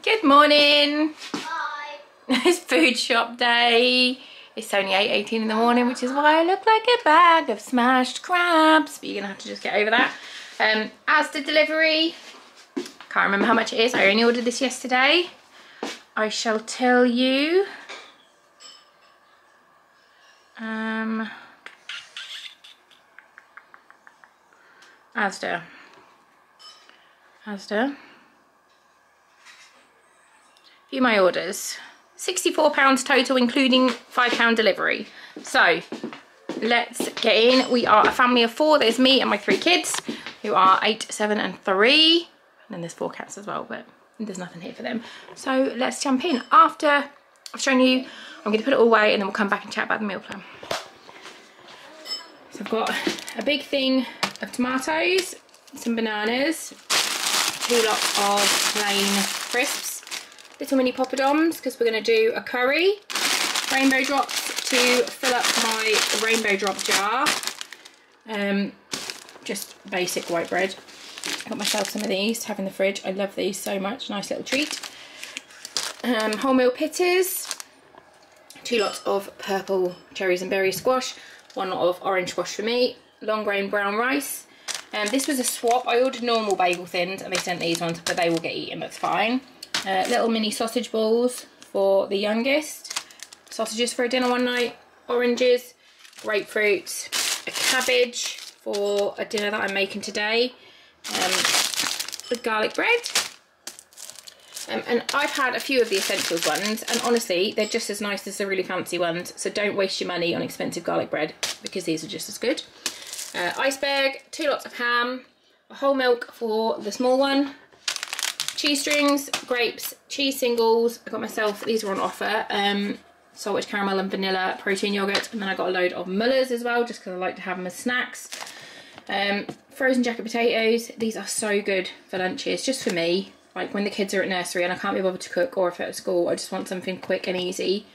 Good morning. Hi. It's food shop day. It's only 8:18 in the morning, which is why I look like a bag of smashed crabs. But you're gonna have to just get over that. Asda delivery. Can't remember how much it is. I only ordered this yesterday. I shall tell you. Asda. View my orders. £64 total, including £5 delivery. So let's get in. We are a family of 4. There's me and my 3 kids, who are 8, 7 and 3. And then there's 4 cats as well, but there's nothing here for them. So let's jump in. After I've shown you, I'm going to put it all away and then we'll come back and chat about the meal plan. So I've got a big thing of tomatoes, some bananas, 2 lots of plain crisps, little mini poppadoms because we're going to do a curry, rainbow drops to fill up my rainbow drop jar, just basic white bread. Got myself some of these to have in the fridge. I love these so much, nice little treat. Wholemeal pittas, 2 lots of purple cherries and berry squash, 1 lot of orange squash for me, long grain brown rice. This was a swap. I ordered normal bagel thins and they sent these ones, but they will get eaten, that's fine. Little mini sausage balls for the youngest, sausages for a dinner one night, oranges, grapefruits, a cabbage for a dinner that I'm making today, with garlic bread. And I've had a few of the essentials ones, and honestly they're just as nice as the really fancy ones, so don't waste your money on expensive garlic bread because these are just as good. Iceberg, 2 lots of ham, a whole milk for the small one, cheese strings, grapes, cheese singles. I got myself, these were on offer, salted caramel and vanilla protein yogurt, and then I got a load of Muller's as well just because I like to have them as snacks. Frozen jacket potatoes. These are so good for lunches, just for me, like when the kids are at nursery and I can't be bothered to cook, or if they're at school I just want something quick and easy.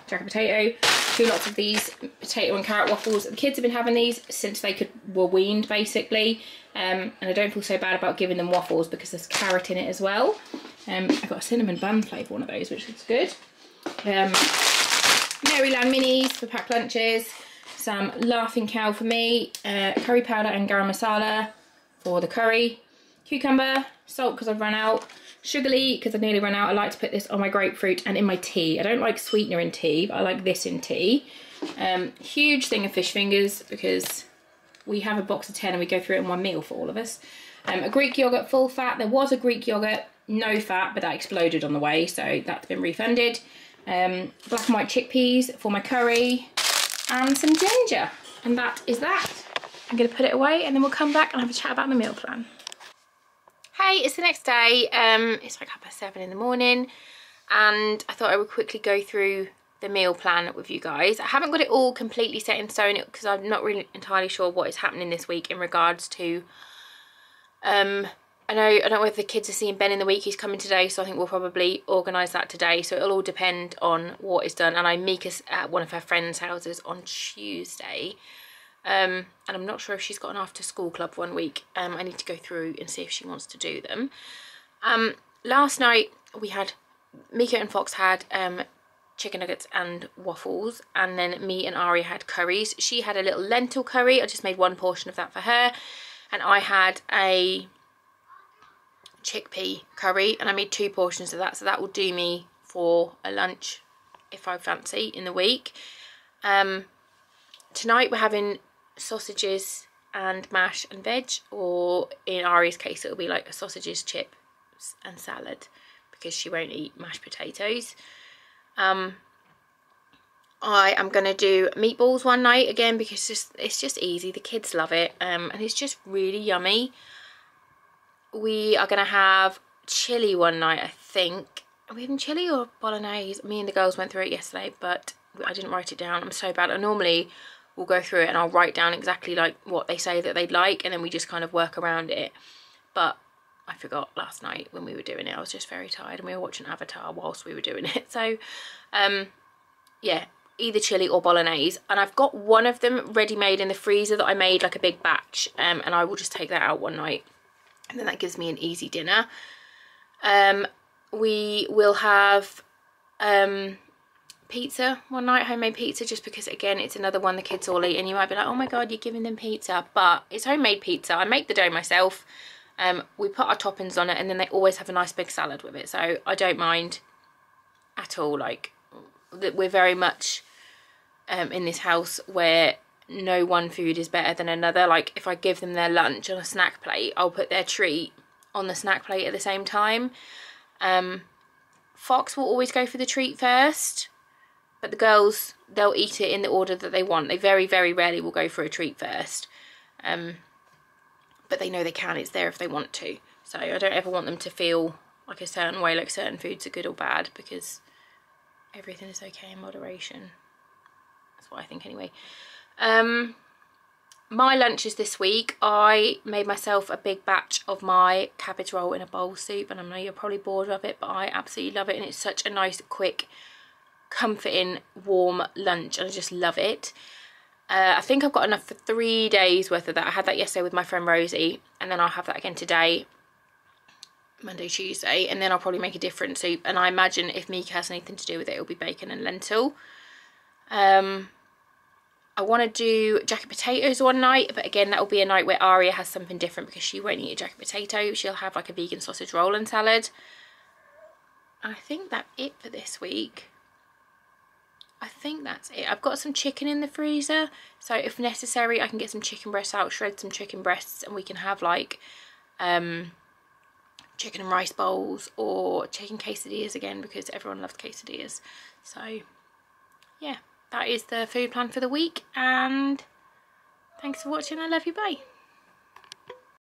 Jacket potato, 2 lots of these potato and carrot waffles. The kids have been having these since they were weaned basically, and I don't feel so bad about giving them waffles because there's carrot in it as well. I've got a cinnamon bun flavour one of those, which looks good. Maryland minis for packed lunches, some Laughing Cow for me, curry powder and garam masala for the curry, cucumber, salt because I've run out, sugarly because I've nearly run out. I like to put this on my grapefruit and in my tea. I don't like sweetener in tea, but I like this in tea. Huge thing of fish fingers because we have a box of 10 and we go through it in one meal for all of us. A Greek yoghurt full fat. There was a Greek yoghurt no fat, but that exploded on the way, so that's been refunded. Black and white chickpeas for my curry, and some ginger, and that is that. I'm going to put it away and then we'll come back and have a chat about the meal plan. Hey, it's the next day. It's like 7:30 in the morning, and I thought I would quickly go through the meal plan with you guys. I haven't got it all completely set in stone because I'm not really entirely sure what is happening this week in regards to I don't know whether the kids are seeing Ben in the week. He's coming today, so I think we'll probably organise that today. So it'll all depend on what is done. And I meet us at one of her friends' houses on Tuesday. And I'm not sure if she's got an after school club one week. I need to go through and see if she wants to do them. Last night we had, Mika and Fox had chicken nuggets and waffles, and then me and Ari had curries. She had a little lentil curry. I just made 1 portion of that for her, and I had a chickpea curry and I made 2 portions of that, so that will do me for a lunch if I fancy in the week. Tonight we're having sausages and mash and veg, or in Ari's case it'll be like a sausages, chips and salad because she won't eat mashed potatoes. I am going to do meatballs one night again because it's just easy. The kids love it, and it's just really yummy. We are going to have chilli one night, I think. Are we having chilli or bolognese? Me and the girls went through it yesterday, but I didn't write it down. I'm so bad. I normally will go through it and I'll write down exactly like what they say that they'd like, and then we just kind of work around it. But I forgot last night when we were doing it. I was just very tired and we were watching Avatar whilst we were doing it. So, yeah, either chilli or bolognese. And I've got one of them ready-made in the freezer that I made like a big batch, and I will just take that out one night. And then that gives me an easy dinner. we will have pizza one night, homemade pizza, just because again it's another one the kids all eat, and you might be like, oh my god, you're giving them pizza, but it's homemade pizza. I make the dough myself, we put our toppings on it, and then they always have a nice big salad with it, so I don't mind at all. Like, we're very much in this house where no one food is better than another. Like, if I give them their lunch on a snack plate, I'll put their treat on the snack plate at the same time. Fox will always go for the treat first, but the girls, they'll eat it in the order that they want. They very, very rarely will go for a treat first. But they know they can. It's there if they want to. So I don't ever want them to feel like a certain way, like certain foods are good or bad, because everything is okay in moderation. That's what I think anyway. My lunches this week, I made myself a big batch of my cabbage roll in a bowl soup, and I know you're probably bored of it, but I absolutely love it, and it's such a nice, quick, comforting, warm lunch, and I just love it. I think I've got enough for 3 days worth of that. I had that yesterday with my friend Rosie, and then I'll have that again today, Monday, Tuesday, and then I'll probably make a different soup, and I imagine if Mika has anything to do with it, it'll be bacon and lentil. I want to do jacket potatoes one night, but again, that will be a night where Aria has something different, because she won't eat a jacket potato. She'll have like a vegan sausage roll and salad. I think that's it for this week. I think that's it. I've got some chicken in the freezer, so if necessary I can get some chicken breasts out, shred some chicken breasts, and we can have like chicken and rice bowls or chicken quesadillas again, because everyone loves quesadillas. So yeah, that is the food plan for the week, and thanks for watching. I love you, bye.